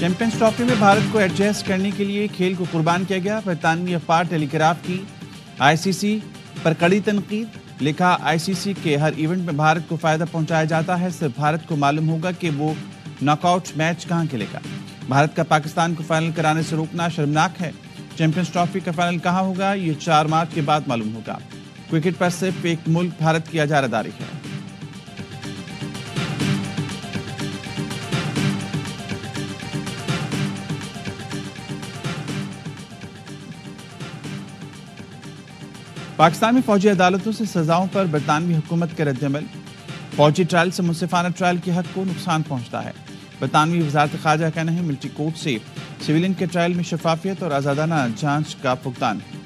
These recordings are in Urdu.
چیمپئنز ٹرافی میں بھارت کو ایڈجسٹ کرنے کے لیے کھیل کو قربان کیا گیا. برطانوی اخبار ٹیلی گراف کی آئی سی سی پر کڑی تنقید. لکھا آئی سی سی کے ہر ایونٹ میں بھارت کو فائدہ پہنچایا جاتا ہے, صرف بھارت کو معلوم ہوگا کہ وہ ناک آؤٹ میچ کہاں کھیلے گا. بھارت کا پاکستان کو فائنل کرانے سے روکنا شرمناک ہے. چیمپئنز ٹرافی کا فائنل کہاں ہوگا یہ 4 مارچ کے بعد معلوم ہوگا. کرکٹ پر صرف ایک ملک بھارت کی اجارہ داری ہے. پاکستان میں فوجی عدالتوں سے سزاؤں پر برطانوی حکومت کا رد عمل. فوجی ٹرائل سے منصفانہ ٹرائل کے حق کو نقصان پہنچتا ہے. برطانوی وزارت خارجہ کا کہنا ہے ملٹری کورٹ سے سویلین کے ٹرائل میں شفافیت اور آزادانہ جانچ کا فقدان ہے.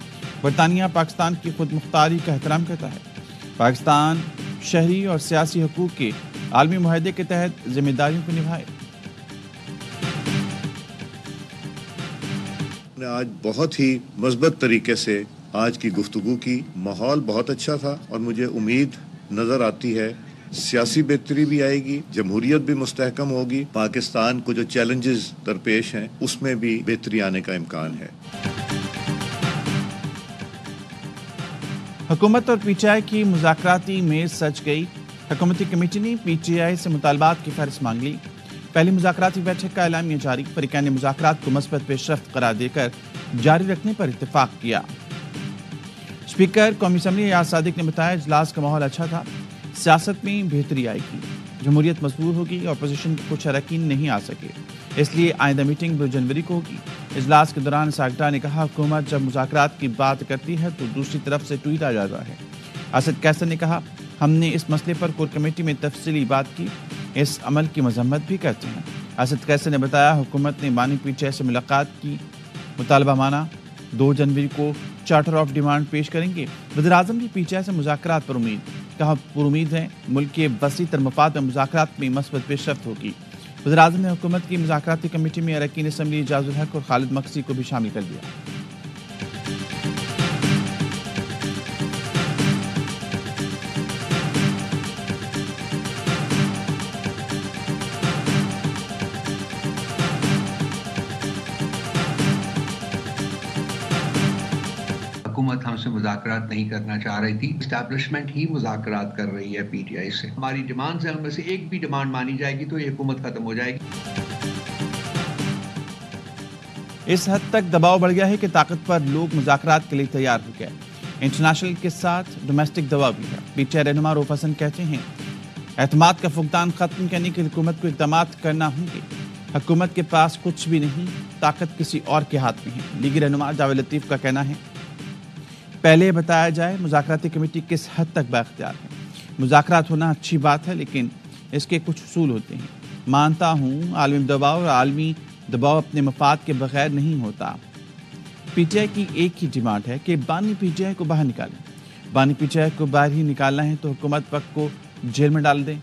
برطانیہ پاکستان کی خود مختاری کا احترام کرتا ہے. پاکستان شہری اور سیاسی حقوق کے عالمی معاہدے کے تحت ذمہ داریوں کو نبھائے. آج بہت ہی مثبت طریقے سے آج کی گفتگو کی. ماحول بہت اچھا تھا اور مجھے امید نظر آتی ہے سیاسی بہتری بھی آئے گی, جمہوریت بھی مستحکم ہوگی, پاکستان کو جو چیلنجز درپیش ہیں اس میں بھی بہتری آنے کا امکان ہے. حکومت اور پی ٹی آئی کی مذاکراتی میز سج گئی. حکومتی کمیٹی نے پی ٹی آئی سے مطالبات کی فہرست مانگ لی. پہلی مذاکراتی بیٹھک کا اعلامیہ جاری. فریقین نے مذاکرات کو مثبت پیش رفت قرار دے کر جاری رکھنے پر اتفاق کیا. اسپیکر قومی اسمبلی ایاز صادق نے بتایا اجلاس کا ماحول اچھا تھا, سیاست میں بہتری آئے گی, جمہوریت مضبوط ہوگی اور اپوزیشن کے کچھ اراکین نہیں آ سکے, اس لیے آئندہ میٹنگ 2 جنوری کو ہوگی. اجلاس کے دوران ساگٹا نے کہا حکومت جب مذاکرات کی بات کرتی ہے تو دوسری طرف سے ٹویٹ آ جاتا ہے. اسد کیسر نے کہا ہم نے اس مسئلے پر کور کمیٹی میں تفصیلی بات کی, اس عمل کی مذمت بھی کرتے ہیں. اسد کیسر نے بتایا حکومت نے بانی پی ٹی آئی سے ملاقات کی, مطالبہ مانا, 2 جنوری کو چارٹر آف ڈیمانڈ پیش کریں گے. وزیراعظم کی پی ٹی آئی سے مذاکرات پر امید. کہا پر امید ہے ملک کے وسیع تر مفاد میں مذاکرات میں مثبت پیش رفت ہوگی. وزیراعظم نے حکومت کی مذاکراتی کمیٹی میں اراکین اسمبلی اعجاز الحق اور خالد مقصی کو بھی شامل کر دیا. حکومت ہم سے مذاکرات نہیں کرنا چاہ رہی تھی, اسٹیبلشمنٹ ہی مذاکرات کر رہی ہے پی ٹی آئی سے. ہماری ڈیمانڈ سے ہم میں سے ایک بھی ڈیمانڈ مانی جائے گی تو یہ حکومت ختم ہو جائے گی. اس حد تک دباؤ بڑھ گیا ہے کہ طاقتور لوگ مذاکرات کے لیے تیار ہو گئے. انٹرنیشنل کے ساتھ ڈومیسٹک دباؤ بھی ہے. پی ٹی آئی رہنما روف حسن کہتے ہیں اعتماد کا فقدان ختم کرنے کے حکومت کو اقدامات کرنا ہوں گے. حکومت کے پاس کچھ بھی نہیں, طاقت کسی اور کے ہاتھ میں ہے. لیگی رہنما جاوید لطیف کا کہنا ہے پہلے بتایا جائے مذاکراتی کمیٹی کس حد تک بااختیار ہے. مذاکرات ہونا اچھی بات ہے لیکن اس کے کچھ اصول ہوتے ہیں. مانتا ہوں عالمی دباؤ اور عالمی دباؤ اپنے مفاد کے بغیر نہیں ہوتا. پی ٹی آئی کی ایک ہی ڈیمانڈ ہے کہ بانی پی ٹی آئی کو باہر نکالیں. بانی پی ٹی آئی کو باہر ہی نکالنا ہے تو حکومت وقت کو جیل میں ڈال دیں.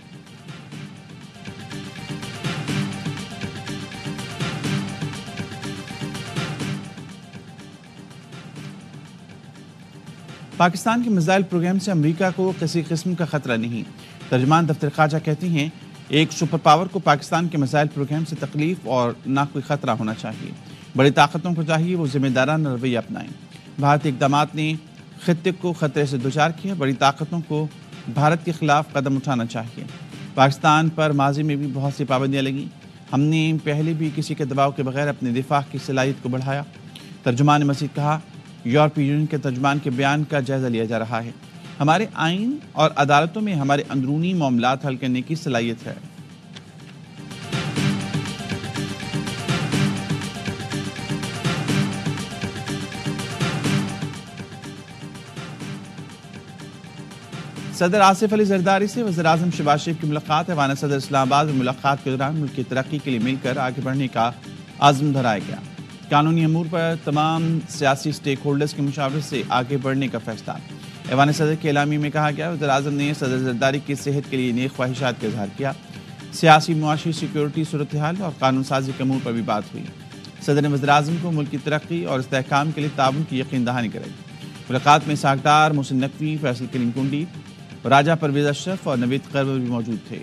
پاکستان کے میزائل پروگرام سے امریکہ کو کسی قسم کا خطرہ نہیں. ترجمان دفتر خارجہ کہتی ہیں ایک سپر پاور کو پاکستان کے میزائل پروگرام سے تکلیف اور نہ کوئی خطرہ ہونا چاہیے. بڑی طاقتوں کو چاہیے وہ ذمہ دارانہ رویہ اپنائیں. بھارتی اقدامات نے خطے کو خطرے سے دوچار کیا. بڑی طاقتوں کو بھارت کے خلاف قدم اٹھانا چاہیے. پاکستان پر ماضی میں بھی بہت سی پابندیاں لگیں. ہم نے پہلے بھی کسی کے دباؤ کے بغیر اپنے دفاع کی صلاحیت کو بڑھایا. ترجمان نے مزید کہا یورپی یونین کے ترجمان کے بیان کا جائزہ لیا جا رہا ہے. ہمارے آئین اور عدالتوں میں ہمارے اندرونی معاملات حل کرنے کی صلاحیت ہے. صدر آصف علی زرداری سے وزیراعظم شہباز شریف کی ملاقات. ایوان صدر اسلام آباد میں ملاقات کے دوران ملک کی ترقی کے لیے مل کر آگے بڑھنے کا عزم دہرایا گیا. قانونی امور پر تمام سیاسی سٹیک ہولڈرز کے مشاورت سے آگے بڑھنے کا فیصلہ. ایوان صدر کے اعلامیے میں کہا گیا وزیراعظم نے صدر زرداری کی صحت کے لیے نیک خواہشات کا اظہار کیا. سیاسی معاشی سیکیورٹی صورتحال اور قانون سازی کے امور پر بھی بات ہوئی. صدر نے وزیراعظم کو ملک کی ترقی اور استحکام کے لیے تعاون کی یقین دہانی کرائی. ملاقات میں ساکھدار محسن نقوی, فیصل کریم کنڈی, راجہ پرویز اشرف اور نوید قرور بھی موجود تھے.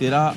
13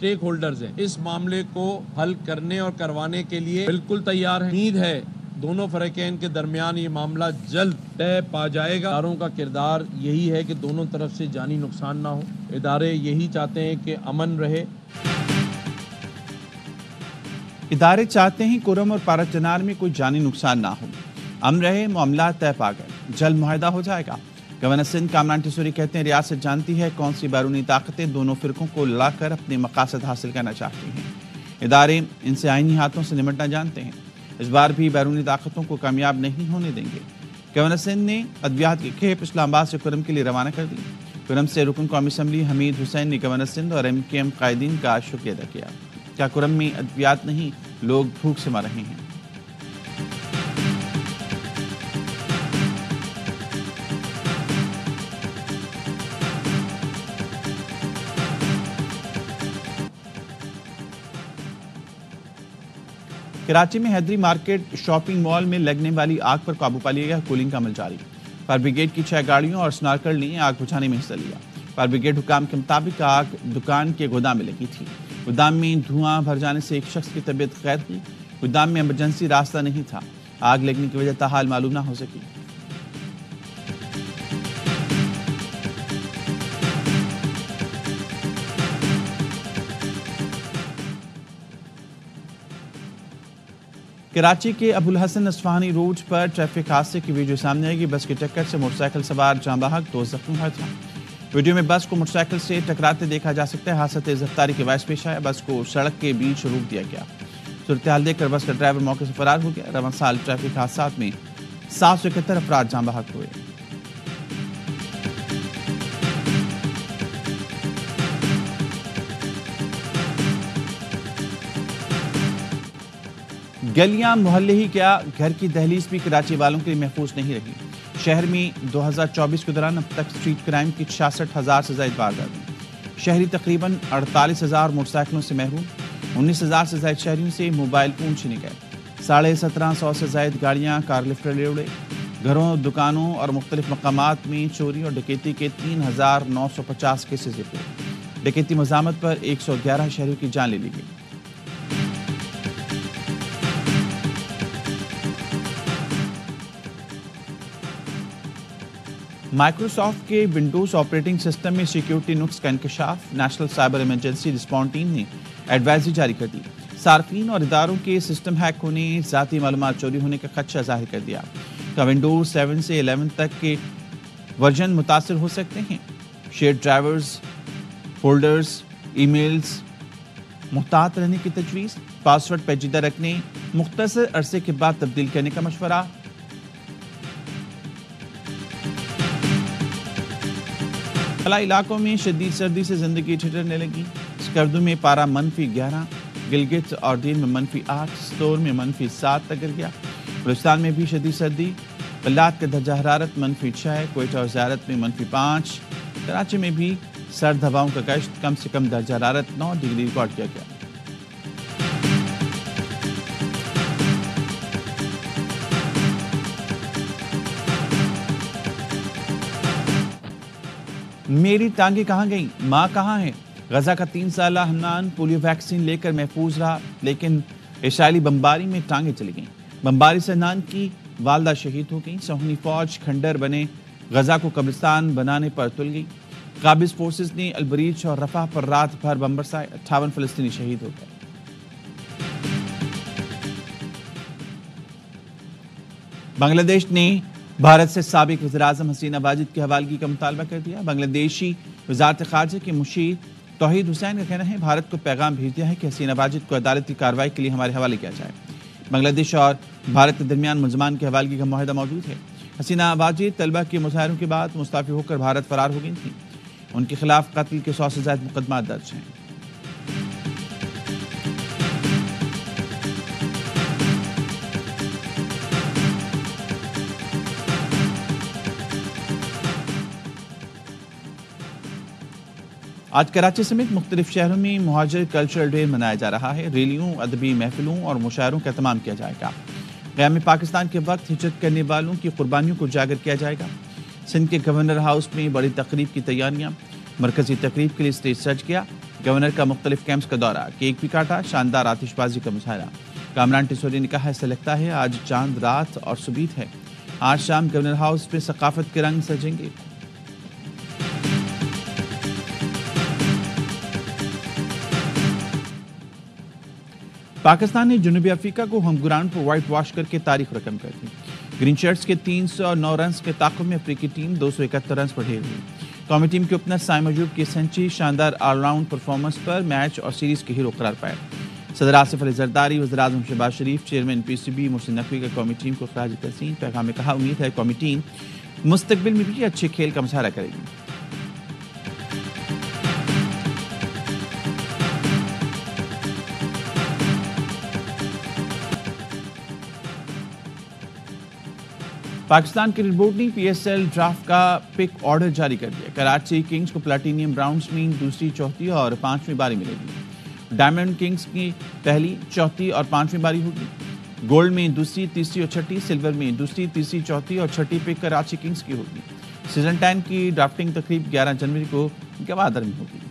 سٹیک ہولڈرز ہیں اس معاملے کو حل کرنے اور کروانے کے لیے بالکل تیار ہیں. امید ہے دونوں فریقین کے درمیان یہ معاملہ جلد طے پا جائے گا. اداروں کا کردار یہی ہے کہ دونوں طرف سے جانی نقصان نہ ہو. ادارے یہی چاہتے ہیں کہ امن رہے. ادارے چاہتے ہیں کرم اور پارت چنار میں کوئی جانی نقصان نہ ہو. امن رہے، معاملات طے پا گئے، جلد معاہدہ ہو جائے گا. گورنر سندھ کامران ٹیسوری کہتے ہیں ریاست جانتی ہے کون سی بیرونی طاقتیں دونوں فرقوں کو لا کر اپنے مقاصد حاصل کرنا چاہتی ہیں. ادارے ان سے آئینی ہاتھوں سے نمٹنا جانتے ہیں. اس بار بھی بیرونی طاقتوں کو کامیاب نہیں ہونے دیں گے. گورنر سندھ نے ادویات کی کھیپ اسلام آباد سے کرم کے لیے روانہ کر دی. کرم سے رکن قومی اسمبلی حمید حسین نے گورنر سندھ اور MKM قائدین کا شکریہ ادا کیا. کیا کرم میں ادویات نہیں، لوگ بھوک سے مر رہے ہیں. کراچی میں حیدری مارکیٹ شاپنگ مال میں لگنے والی آگ پر قابو پا لیا گیا. کولنگ کا عمل جاری. فائر بریگیڈ کی 6 گاڑیوں اور سنارکل نے آگ بجھانے میں حصہ لیا. فائر بریگیڈ حکام کے مطابق آگ دکان کے گودام میں لگی تھی. گودام میں دھواں بھر جانے سے ایک شخص کی طبیعت خیر ہوئی. گودام میں ایمرجنسی راستہ نہیں تھا. آگ لگنے کی وجہ تاحال معلوم نہ ہو سکی. کراچی کے ابو الحسن اصفہانی روڈ پر ٹریفک حادثے کی ویڈیو سامنے آئی. بس کی ٹکر سے موٹر سائیکل سوار جاں بحق 2 زخمی ہوا تھا. ویڈیو میں بس کو موٹر سائیکل سے ٹکراتے دیکھا جا سکتا ہے. حادثہ تیز رفتاری کے باعث پیش آیا. بس کو سڑک کے بیچ روک دیا گیا. صورتحال دیکھ کر بس کا ڈرائیور موقع سے فرار ہو گیا. رواں سال ٹریفک حادثات میں 771 افراد جاں بحق ہوئے. گلیاں محلے ہی کیا، گھر کی دہلیز بھی کراچی والوں کے لیے محفوظ نہیں رہی. شہر میں 2024 کے دوران اب تک اسٹریٹ کرائم کی 66,000 سے زائد واردات ہوئی. شہری تقریباً 48,000 موٹر سائیکلوں سے محروم. 19,000 سے زائد شہریوں سے موبائل فون چھینے گئے. 1750 سے زائد گاڑیاں کار لفٹر لے اڑے. گھروں، دکانوں اور مختلف مقامات میں چوری اور ڈکیتی کے 3,950 کیسز رپورٹ. ڈکیتی مزاحمت پر 111 شہریوں کی جان لے لی گئی. مائکروسافٹ کے ونڈوز آپریٹنگ سسٹم میں سیکیورٹی نقص کا انکشاف. National cyber emergency response team نے ایڈوائزری جاری کر دی. صارفین اور اداروں کے سسٹم ہیک ہونے، ذاتی معلومات چوری ہونے کا خدشہ ظاہر کر دیا. ونڈوز 7 سے 11 تک کے ورژن متاثر ہو سکتے ہیں. Share drivers, folders, e mails محتاط رہنے کی تجویز. پاسورڈ پیچیدہ رکھنے، مختصر عرصے کے بعد تبدیل کرنے کا مشورہ. خلائی علاقوں میں شدید سردی سے زندگی ٹھٹرنے لگی. اسکردو میں پارہ -11، گلگت اور دین میں -8، ستور میں -7 تک گر گیا. بلوچستان میں بھی شدید سردی. بلات کا درجہ حرارت -6، کوئٹہ اور زیارت میں -5. کراچی میں بھی سرد ہواؤں کا گشت. کم سے کم درجہ حرارت 9 ڈگری ریکارڈ کیا گیا. میری ٹانگیں کہاں گئیں، ماں کہاں ہے؟ غزہ کا 3 سالہ حنان پولیو ویکسین لے کر محفوظ رہا، لیکن اسرائیلی بمباری میں ٹانگیں چلی گئیں. بمباری سے حنان کی والدہ شہید ہو گئیں. صہیونی فوج کھنڈر بنے غزہ کو قبرستان بنانے پر تل گئی. قابض فورسز نے البریج اور رفح پر رات بھر بم برسائے. 58 فلسطینی شہید ہو گئے. بنگلہ دیش نے بھارت سے سابق وزیراعظم حسینہ واجد کی حوالگی کا مطالبہ کر دیا. بنگلہ دیشی وزارت خارجہ کے مشیر توحید حسین کا کہنا ہے بھارت کو پیغام بھیج دیا ہے کہ حسینہ واجد کو عدالتی کارروائی کے لیے ہمارے حوالے کیا جائے. بنگلہ دیش اور بھارت کے درمیان ملزمان کی حوالگی کا معاہدہ موجود ہے. حسینہ واجد طلبہ کے مظاہروں کے بعد مستعفی ہو کر بھارت فرار ہو گئی تھیں. ان کے خلاف قتل کے 100 سے زائد مقدمات درج ہیں. آج کراچی سمیت مختلف شہروں میں مہاجر کلچرل ڈے منایا جا رہا ہے. ریلیوں، ادبی محفلوں اور مشاعروں کا اہتمام کیا جائے گا. قیام پاکستان کے وقت ہجرت کرنے والوں کی قربانیوں کو اجاگر کیا جائے گا. سندھ کے گورنر ہاؤس میں بڑی تقریب کی تیاریاں. مرکزی تقریب کے لیے اسٹیج سج گیا. گورنر کا مختلف کیمپس کا دورہ، کیک بھی کاٹا، شاندار آتش بازی کا مظاہرہ۔ کامران ٹیسوری نے کہا ایسا لگتا ہے آج چاند رات اور سبیت ہے، آج شام گورنر ہاؤس میں ثقافت کے رنگ سجیں گے۔ پاکستان نے جنوبی افریقہ کو ہوم گراؤنڈ پر وائٹ واش کر کے تاریخ رقم کر دی۔ گرین شرٹس کے 309 رنز کے تعاقب میں افریقی ٹیم 271 رنز پر ڈھیر ہوئی۔ قومی ٹیم کے اوپنر سائم ایوب کی سینچری شاندار آل راؤنڈ پرفارمنس پر میچ اور سیریز کے ہیرو قرار پائے۔ صدر آصف علی زرداری، وزیراعظم شہباز شریف، chairman P C B Mohsin Naqvi کا قومی ٹیم کو خراج تحسین۔ پیغام میں کہا امید ہے قومی ٹیم مستقبل میں بھی اچھے کھیل کا مظاہرہ کرے گی۔ پاکستان کرکٹ بورڈ نے پی ایس ایل ڈرافٹ کا پک آرڈر جاری کر دیا۔ کراچی کنگز کو پلاٹینیم راؤنڈز میں دوسری، چوتھی اور پانچویں باری ملے گی۔ ڈائمنڈ کنگز کی پہلی، چوتھی اور پانچویں باری ہوگی۔ گولڈ میں دوسری، تیسری اور چھٹی، سلور میں دوسری، تیسری، چوتھی اور چھٹی پک کراچی کنگز کی ہوگی۔ سیزن 10 کی ڈرافٹنگ تقریب 11 جنوری کو گوادر میں ہوگی۔